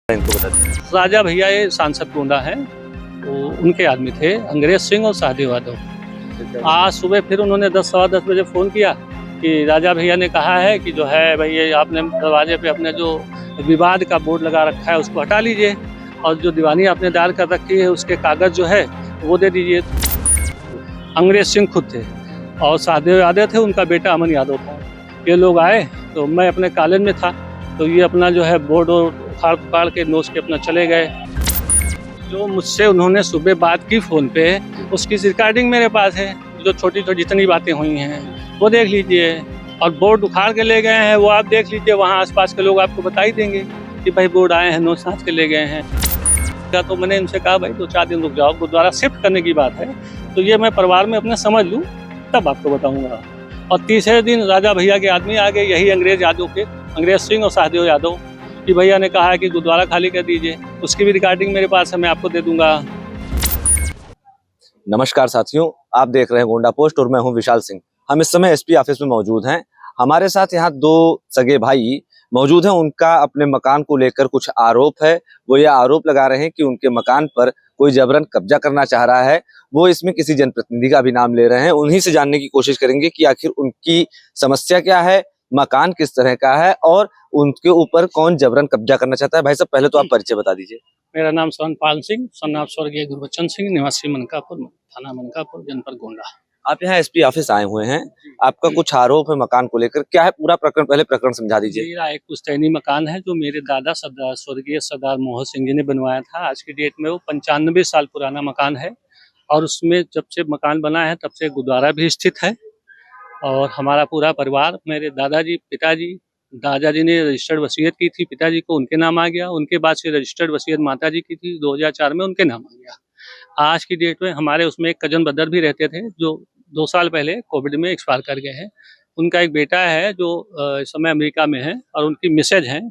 इनको बता दीजिए। राजा भैया ये सांसद गोंडा है, तो उनके आदमी थे अंग्रेज सिंह और सहदेव यादव। आज सुबह फिर उन्होंने 10 सवा 10 बजे फ़ोन किया कि राजा भैया ने कहा है कि जो है भाई ये आपने दरवाजे पे अपने जो विवाद का बोर्ड लगा रखा है उसको हटा लीजिए, और जो दीवानी आपने दायर कर रखी है उसके कागज़ जो है वो दे दीजिए। अंग्रेज सिंह खुद थे और सहदेव यादव थे, उनका बेटा अमन यादव था। ये लोग आए तो मैं अपने कॉलेज में था, तो ये अपना जो है बोर्ड उखाड़ पुखाड़ के नोच के अपना चले गए। जो मुझसे उन्होंने सुबह बात की फ़ोन पे, उसकी रिकॉर्डिंग मेरे पास है। जो छोटी छोटी जितनी बातें हुई हैं वो देख लीजिए, और बोर्ड उखाड़ के ले गए हैं वो आप देख लीजिए। वहाँ आसपास के लोग आपको बता ही देंगे कि भाई बोर्ड आए हैं, नोच सांच के ले गए हैं। तो मैंने इनसे कहा भाई 2-4 दिन रुक जाओ, गुरुद्वारा शिफ्ट करने की बात है तो ये मैं परिवार में अपने समझ लूँ तब आपको बताऊँगा। और तीसरे दिन राजा भैया के आदमी आ गए, यही अंग्रेज यादव के, अंग्रेज सिंह और सहदेव यादव, कि भैया ने कहा है कि गुरुद्वारा खाली कर दीजिए। उसकी भी रिकॉर्डिंग मेरे पास है, मैं आपको दे दूंगा। नमस्कार साथियों, आप देख रहे हैं गोंडा पोस्ट और मैं हूं विशाल सिंह। हम इस समय एसपी ऑफिस में मौजूद हैं। हमारे साथ यहाँ 2 सगे भाई मौजूद हैं। उनका अपने मकान को लेकर कुछ आरोप है। वो ये आरोप लगा रहे हैं कि उनके मकान पर कोई जबरन कब्जा करना चाह रहा है। वो इसमें किसी जनप्रतिनिधि का भी नाम ले रहे हैं। उन्हीं से जानने की कोशिश करेंगे कि आखिर उनकी समस्या क्या है, मकान किस तरह का है और उनके ऊपर कौन जबरन कब्जा करना चाहता है। भाई साहब, पहले तो आप परिचय बता दीजिए। मेरा नाम सोनपाल सिंह, सन ऑफ स्वर्गीय गुरबच्चन सिंह, निवासी मनकापुर, थाना मनकापुर, जनपद गोंडा। आप यहाँ एसपी ऑफिस आए हुए हैं, आपका कुछ आरोप है मकान को लेकर, क्या है पूरा प्रकरण? पहले प्रकरण समझा दीजिए। मेरा एक पुश्तैनी मकान है जो मेरे दादा सरदार स्वर्गीय सरदार मोहन सिंह जी ने बनवाया था। आज की डेट में वो 95 साल पुराना मकान है, और उसमें जब से मकान बना है तब से गुरुद्वारा भी स्थित है। और हमारा पूरा परिवार, मेरे दादाजी, पिताजी, दादाजी ने रजिस्टर्ड वसीयत की थी, पिताजी को उनके नाम आ गया। उनके बाद से रजिस्टर्ड वसीयत माताजी की थी, 2004 में उनके नाम आ गया। आज की डेट में हमारे उसमें एक कजन ब्रदर भी रहते थे जो 2 साल पहले कोविड में एक्सपायर कर गए हैं। उनका एक बेटा है जो इस समय अमेरिका में है, और उनकी मिसेज हैं,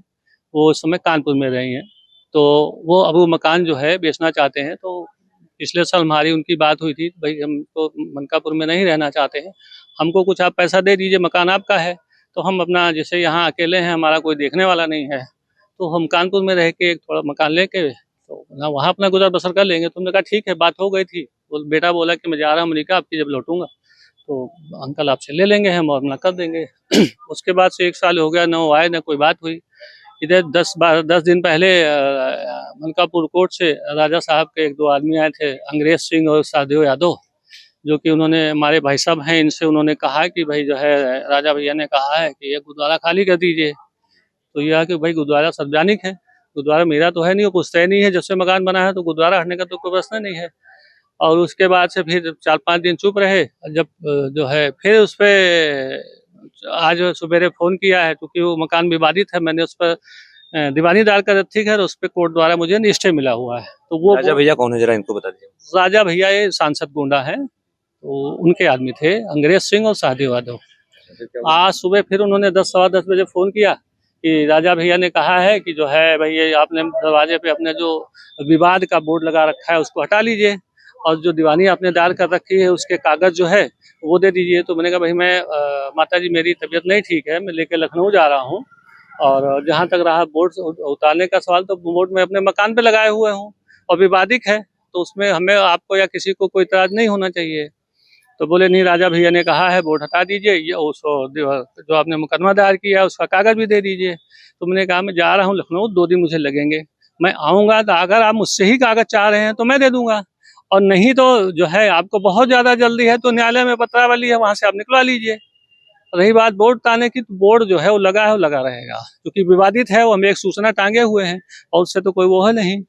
वो इस समय कानपुर में रही हैं। तो वो अब वो मकान जो है बेचना चाहते हैं। तो पिछले साल हमारी उनकी बात हुई थी, भाई हम तो मनकापुर में नहीं रहना चाहते हैं, हमको कुछ आप पैसा दे दीजिए, मकान आपका है। तो हम अपना, जैसे यहाँ अकेले हैं, हमारा कोई देखने वाला नहीं है, तो हम कानपुर में रह के एक थोड़ा मकान लेके तो ना वहाँ अपना गुजर बसर कर लेंगे। तो हमने कहा ठीक है, बात हो गई थी। वो बेटा बोला कि मैं जा रहा हूँ अमेरिका, आपकी जब लौटूंगा तो अंकल आपसे ले लेंगे हम और अपना कर देंगे। उसके बाद से 1 साल हो गया, ना वो आए ना कोई बात हुई। इधर 10 दिन पहले मनकापुर कोर्ट से राजा साहब के 1-2 आदमी आए थे, अंग्रेज सिंह और सहदेव यादव, जो कि उन्होंने, हमारे भाई साहब हैं, इनसे उन्होंने कहा कि भाई जो है राजा भैया ने कहा है कि ये गुरुद्वारा खाली कर दीजिए। तो ये है कि भाई गुरुद्वारा सार्वजनिक है, गुरुद्वारा मेरा तो है नहीं, वो पुश्तैनी है। जब से मकान बना है तो गुरुद्वारा हटने का तो कोई प्रश्न नहीं है। और उसके बाद से फिर 4-5 दिन चुप रहे। जब जो है फिर उस पे आज सवेरे फ़ोन किया है, क्योंकि वो मकान विवादित है, मैंने उस पर दीवानी दायर कर रखी है, और उस पे कोर्ट द्वारा मुझे स्टे मिला हुआ है। तो वो राजा भैया कौन है, जरा इनको बता दीजिए। राजा भैया ये सांसद गोंडा है, तो उनके आदमी थे अंग्रेज सिंह और सहदेव यादव। आज सुबह फिर उन्होंने 10 सवा 10 बजे फ़ोन किया कि राजा भैया ने कहा है कि जो है भाई ये आपने दरवाजे पे अपने जो विवाद का बोर्ड लगा रखा है उसको हटा लीजिए, और जो दीवानी आपने दायर कर रखी है उसके कागज़ जो है वो दे दीजिए। तो मैंने कहा भाई मैं माताजी मेरी तबीयत नहीं ठीक है, मैं लेके लखनऊ जा रहा हूँ, और जहाँ तक रहा बोर्ड उतारने का सवाल, तो बोर्ड मैं अपने मकान पे लगाए हुए हूँ और विवादित है, तो उसमें हमें, आपको या किसी को कोई इतराज़ नहीं होना चाहिए। तो बोले नहीं, राजा भैया ने कहा है बोर्ड हटा दीजिए, ये जो आपने मुकदमा दायर किया है उसका कागज़ भी दे दीजिए। तो मैंने कहा मैं जा रहा हूँ लखनऊ, 2 दिन मुझे लगेंगे, मैं आऊँगा तो अगर आप मुझसे ही कागज़ चाह रहे हैं तो मैं दे दूँगा, और नहीं तो जो है आपको बहुत ज़्यादा जल्दी है तो न्यायालय में पत्रावली है, वहाँ से आप निकलवा लीजिए। रही बात बोर्ड उतारने की, तो बोर्ड जो है वो लगा है, वो लगा रहेगा, क्योंकि विवादित है, वो हम एक सूचना टांगे हुए हैं और उससे तो कोई वो है नहीं।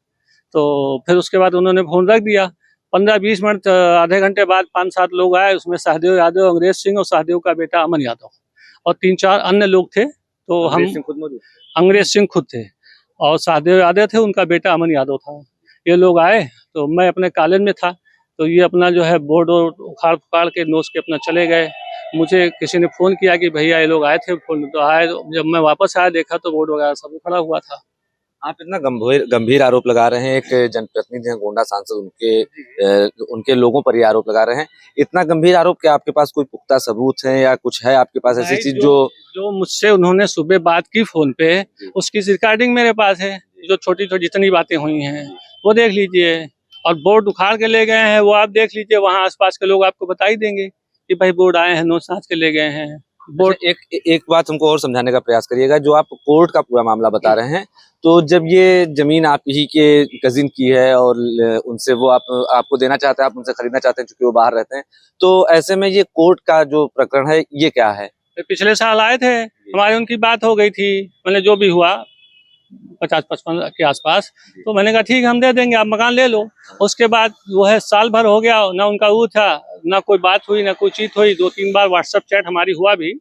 तो फिर उसके बाद उन्होंने फ़ोन रख दिया। 15-20 मिनट, आधे घंटे बाद 5-7 लोग आए, उसमें सहदेव यादव, अंग्रेज सिंह और सहदेव का बेटा अमन यादव, और 3-4 अन्य लोग थे। तो हम, अंग्रेज सिंह खुद थे और सहदेव यादव थे, उनका बेटा अमन यादव था। ये लोग आए तो मैं अपने कॉलेज में था, तो ये अपना जो है बोर्ड उखाड़ पुखाड़ के नोच के अपना चले गए। मुझे किसी ने फ़ोन किया कि भैया ये लोग आए थे, फ़ोन तो आए, जब मैं वापस आया देखा तो बोर्ड वगैरह सब उखड़ा हुआ था। आप इतना गंभीर आरोप लगा रहे हैं, एक जनप्रतिनिधि हैं गोंडा सांसद, उनके लोगों पर ये आरोप लगा रहे हैं। इतना गंभीर आरोप, क्या आपके पास कोई पुख्ता सबूत है या कुछ है आपके पास ऐसी चीज जो मुझसे उन्होंने सुबह बात की फ़ोन पे, उसकी रिकॉर्डिंग मेरे पास है। जो छोटी छोटी जितनी बातें हुई हैं वो देख लीजिए, और बोर्ड उखाड़ के ले गए हैं वो आप देख लीजिए, वहाँ आसपास के लोग आपको बता ही देंगे कि भाई बोर्ड आए हैं नोच नाच के ले गए हैं बोर्ड। अच्छा, एक बात हमको और समझाने का प्रयास करिएगा। जो आप कोर्ट का पूरा मामला बता रहे हैं, तो जब ये जमीन आप ही के कजिन की है और उनसे वो आपको देना चाहते हैं, आप उनसे खरीदना चाहते हैं क्योंकि वो बाहर रहते हैं, तो ऐसे में ये कोर्ट का जो प्रकरण है ये क्या है? पिछले साल आए थे, हमारी उनकी बात हो गई थी, मैंने जो भी हुआ 50-55 के आसपास, तो मैंने कहा ठीक है हम दे देंगे, आप मकान ले लो। उसके बाद वो है साल भर हो गया, ना उनका वो था, ना कोई बात हुई, ना कोई चीज हुई। 2-3 बार व्हाट्सएप चैट हमारी हुआ भी,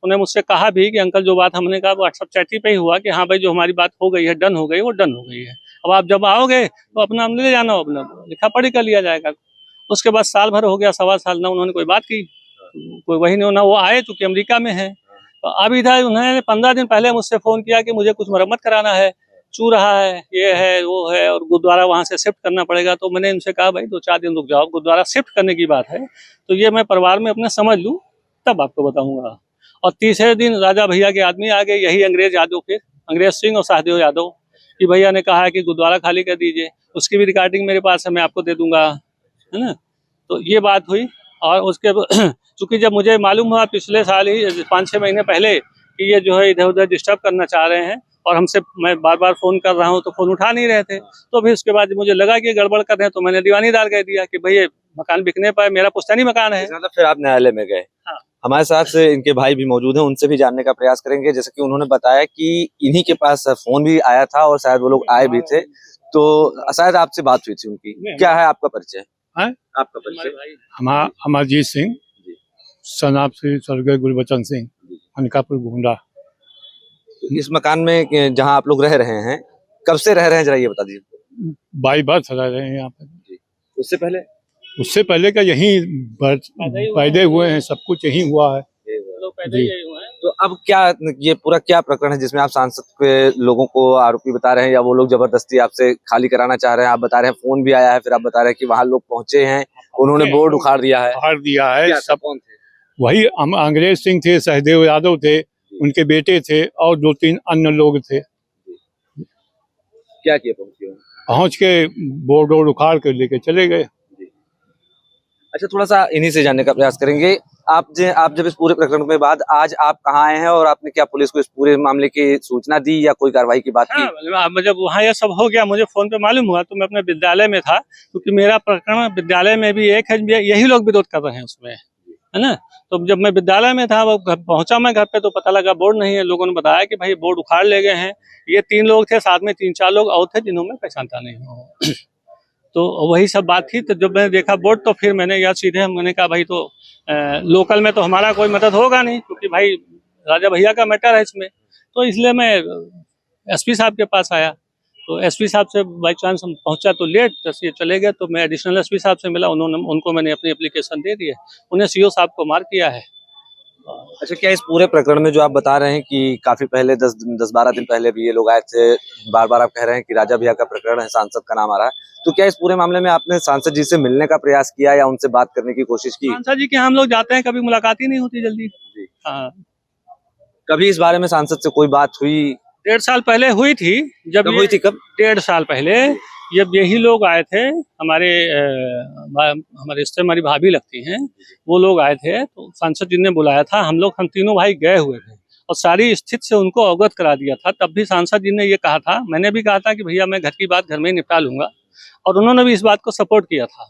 उन्हें मुझसे कहा भी कि अंकल जो बात हमने कहा व्हाट्सएप चैट ही पे ही हुआ कि हाँ भाई जो हमारी बात हो गई है, डन हो गई, वो डन हो गई है। अब आप जब आओगे तो अपना ले जाना, अपना लिखा पढ़ी कर लिया जाएगा। उसके बाद साल भर हो गया, 1.25 साल, ना उन्होंने कोई बात की, कोई वही नहीं, ना वो आए चूंकि अमेरिका में है। तो अब इधर उन्होंने 15 दिन पहले मुझसे फोन किया कि मुझे कुछ मरम्मत कराना है, चू रहा है, ये है वो है, और गुरुद्वारा वहां से शिफ्ट करना पड़ेगा। तो मैंने इनसे कहा भाई 2-4 दिन रुक जाओ, गुरुद्वारा शिफ्ट करने की बात है तो ये मैं परिवार में अपने समझ लूँ तब आपको बताऊंगा। और तीसरे दिन राजा भैया के आदमी आ गए, यही अंग्रेज यादव के, अंग्रेज सिंह और सहदेव यादव, कि भैया ने कहा है कि गुरुद्वारा खाली कर दीजिए। उसकी भी रिकॉर्डिंग मेरे पास है, मैं आपको दे दूंगा, है ना। तो ये बात हुई। और उसके चूंकि जब मुझे मालूम हुआ पिछले साल ही 5-6 महीने पहले कि ये जो है इधर उधर डिस्टर्ब करना चाह रहे हैं, और हमसे मैं बार बार फोन कर रहा हूँ तो फोन उठा नहीं रहे थे, तो फिर उसके बाद मुझे लगा कि गड़बड़ कर रहे हैं, तो मैंने दीवानीदार कह दिया कि भैया मकान बिकने पर, मेरा पुश्तैनी मकान है। मतलब फिर आप न्यायालय में गए। हाँ। हमारे साथ इनके भाई भी मौजूद हैं, उनसे भी जानने का प्रयास करेंगे। जैसे कि उन्होंने बताया कि इन्हीं के पास फोन भी आया था और शायद वो लोग आए भी थे, तो शायद आपसे बात हुई थी उनकी। क्या है आपका परिचय? आपका परिचय? अमरजीत सिंह, सनाब से स्वर्गीय गुरबचन सिंह, अनकापुर गोंडा। इस मकान में जहाँ आप लोग रह रहे हैं, कब से रह रहे हैं, जरा ये बता दीजिए। बाई बर्थ रह रहे हैं यहाँ पे। उससे पहले का यहीं पैदा हुए हैं, सब कुछ यहीं हुआ है जी। तो अब क्या ये पूरा क्या प्रकरण है जिसमें आप सांसद के लोगों को आरोपी बता रहे हैं, या वो लोग जबरदस्ती आपसे खाली कराना चाह रहे हैं? आप बता रहे हैं फोन भी आया है, फिर आप बता रहे हैं कि वहाँ लोग पहुंचे हैं, उन्होंने बोर्ड उखाड़ दिया है। सब कौन थे? वही अंग्रेज सिंह थे, सहदेव यादव थे, उनके बेटे थे और 2-3 अन्य लोग थे। क्या किया पहुंच के बोर्ड उखाड़ के लेके चले गए। अच्छा, थोड़ा सा इन्हीं से जानने का प्रयास करेंगे। आप जब इस पूरे प्रकरण के बाद आज आप कहाँ आए हैं, और आपने क्या पुलिस को इस पूरे मामले की सूचना दी या कोई कार्रवाई की बात की? हाँ, जब वहाँ यह सब हो गया, मुझे फोन पे मालूम हुआ, तो मैं अपने विद्यालय में था, क्योंकि मेरा प्रकरण विद्यालय में भी एक है, यही लोग विरोध कर रहे हैं उसमें, है ना। तो जब मैं विद्यालय में था, वो पहुंचा मैं घर पे, तो पता लगा बोर्ड नहीं है। लोगों ने बताया कि भाई बोर्ड उखाड़ ले गए हैं। ये 3 लोग थे, साथ में 3-4 लोग और थे जिन्हों में पहचानता नहीं हूँ। तो वही सब बात थी। तो जब मैंने देखा बोर्ड, तो फिर मैंने यार सीधे मैंने कहा भाई तो लोकल में तो हमारा कोई मदद होगा नहीं, क्योंकि भाई राजा भैया का मैटर है इसमें। तो इसलिए मैं एसपी साहब के पास आया। तो एसपी साहब से बाई चांस हम पहुंचा तो लेट, ये चले गए, तो मैं एडिशनल एसपी साहब से मिला, उनको मैंने अपनी एप्लीकेशन दे दी है, उन्हें सीओ साहब को मार्क किया है। अच्छा, क्या इस पूरे प्रकरण में जो आप बता रहे हैं कि काफी पहले 10-12 दिन पहले भी ये लोग आए थे, बार बार आप कह रहे हैं कि राजा भैया का प्रकरण है, सांसद का नाम आ रहा है, तो क्या इस पूरे मामले में आपने सांसद जी से मिलने का प्रयास किया या उनसे बात करने की कोशिश की? सांसद जी के हम लोग जाते हैं, कभी मुलाकात ही नहीं होती जल्दी। हाँ, कभी इस बारे में सांसद से कोई बात हुई? 1.5 साल पहले हुई थी। जब हुई थी? कब? 1.5 साल पहले, जब यही लोग आए थे, हमारे रिश्ते हमारी भाभी लगती हैं, वो लोग आए थे, तो सांसद जी ने बुलाया था। हम तीनों भाई गए हुए थे और सारी स्थिति से उनको अवगत करा दिया था। तब भी सांसद जी ने ये कहा था, मैंने भी कहा था कि भैया मैं घर की बात घर में ही निपटा लूंगा, और उन्होंने भी इस बात को सपोर्ट किया था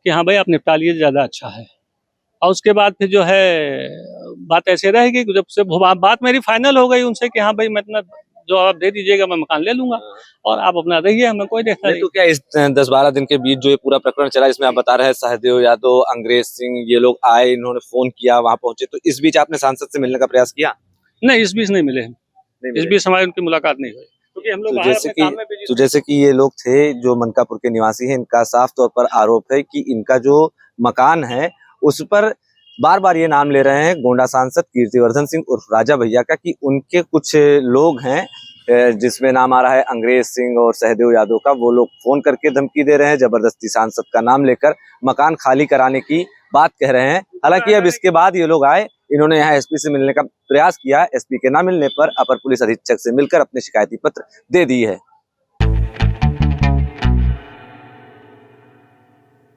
कि हाँ भाई आप निपटा लिए, ज़्यादा अच्छा है। और उसके बाद फिर जो है बात ऐसे रहेगी, जब से बात मेरी फाइनल हो गई उनसे कि हाँ भाई मैं इतना जो आप दे दीजिएगा मैं मकान ले लूंगा, और आप अपना रहिए, हमें कोई देखता नहीं। तो क्या इस 10-12 दिन के बीच जो ये पूरा प्रकरण चला, इसमें आप बता रहे हैं सहदेव यादव, अंग्रेज सिंह, ये लोग आए, इन्होंने फोन किया, वहां पहुंचे, तो इस बीच आपने सांसद से मिलने का प्रयास किया? नहीं, इस बीच नहीं मिले हम, इस बीच हमारी उनकी मुलाकात नहीं हुई, क्योंकि हम लोग जैसे कि ये लोग थे जो मनकापुर के निवासी हैं, इनका साफ तौर पर आरोप है कि इनका जो मकान है उस पर बार बार ये नाम ले रहे हैं गोंडा सांसद कीर्तिवर्धन सिंह उर्फ राजा भैया का, कि उनके कुछ लोग हैं जिसमें नाम आ रहा है अंग्रेज सिंह और सहदेव यादव का, वो लोग फोन करके धमकी दे रहे हैं, जबरदस्ती सांसद का नाम लेकर मकान खाली कराने की बात कह रहे हैं। हालांकि अब इसके बाद ये लोग आए, इन्होंने यहाँ एसपी से मिलने का प्रयास किया। एसपी के ना मिलने पर अपर पुलिस अधीक्षक से मिलकर अपने शिकायती पत्र दे दी है।